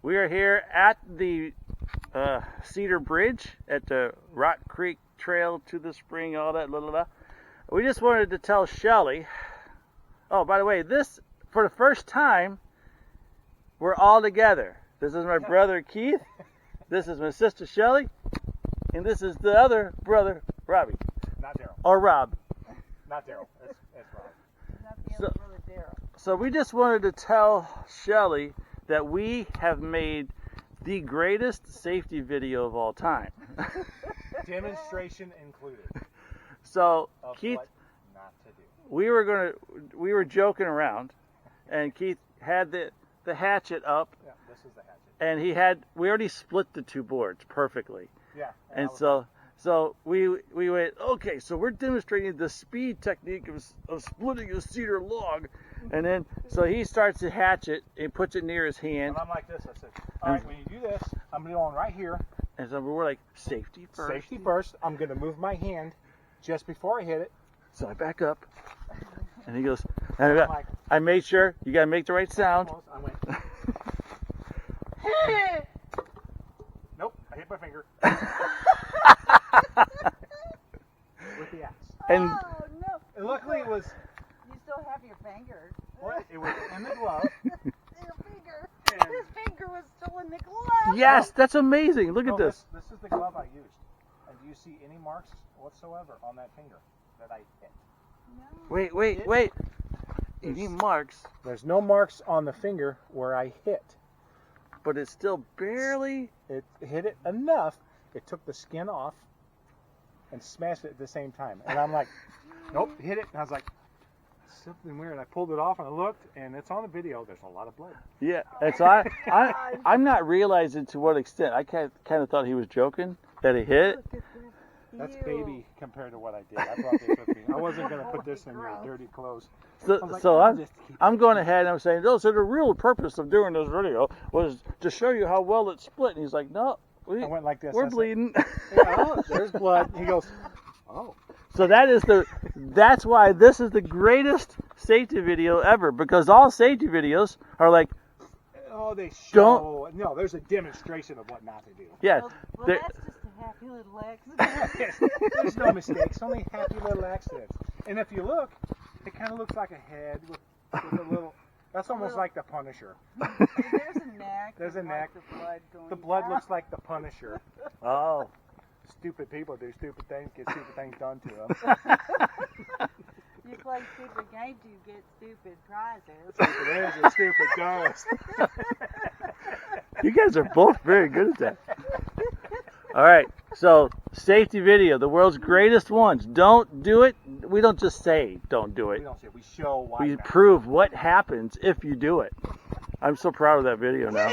We are here at the Cedar Bridge at the Rock Creek Trail to the spring, all that, la la la. We just wanted to tell Shelly. Oh, by the way, this, for the first time, we're all together. This is my brother Keith, this is my sister Shelly, and this is the other brother, Robbie. Not Daryl. Or Rob. Not Daryl. That's Rob. Not the other brother, Daryl. So we just wanted to tell Shelly that we have made the greatest safety video of all time. Demonstration included. So Of Keith, what not to do. we were joking around, and Keith had the hatchet up, Yeah, this is the hatchet. and we already split the two boards perfectly. Yeah. And so we went, okay, so we're demonstrating the speed technique of splitting a cedar log. And then, so he starts to hatch it and puts it near his hand. And I'm like this. I said, all right, when you do this, I'm going right here. And so we're like, safety first. Safety first. I'm going to move my hand just before I hit it. So I back up. And he goes, and I made sure, you got to make the right sound. I went, nope, I hit my finger. With the axe. And Oh, no. And luckily it was, You still have your finger. it was in the glove. Your finger. And His finger was still in the glove. yes, that's amazing. Look no, at this. This is the glove I used. And do you see any marks whatsoever on that finger that I hit? Wait. Any marks, There's no marks on the finger where I hit. but it's still barely. It hit it enough. It took the skin off and smashed it at the same time. And I'm like, nope, hit it. And I was like, something weird. I pulled it off and I looked, and it's on the video. There's a lot of blood. Yeah, and so I'm not realizing to what extent. I kind of thought he was joking that he hit. Look at that. That's Ew. baby compared to what I did. I brought this with me. I wasn't going to put this in your dirty clothes. So I'm going ahead and I'm saying, no, so the real purpose of doing this video was to show you how well it split. And he's like, no, I went like this. we're I said, bleeding. yeah, oh, there's blood. He goes, oh. So that's why this is the greatest safety video ever, because all safety videos are like, Oh, they show. No, there's a demonstration of what not to do. yeah, Well, they're- that's just a happy little accident. There's no mistakes, only happy little accidents. And if you look, it kind of looks like a head with a little. That's almost like the Punisher. There's a neck. There's a with, neck. Like, the blood going The blood down. looks like the Punisher. oh, Stupid people do stupid things, get stupid things done to them. You play stupid games, you get stupid prizes. Stupid is and stupid does. you guys are both very good at that. All right, so safety video, the world's greatest ones. Don't do it. We don't just say don't do We it. don't say, we show why We not. prove what happens if you do it. I'm so proud of that video now.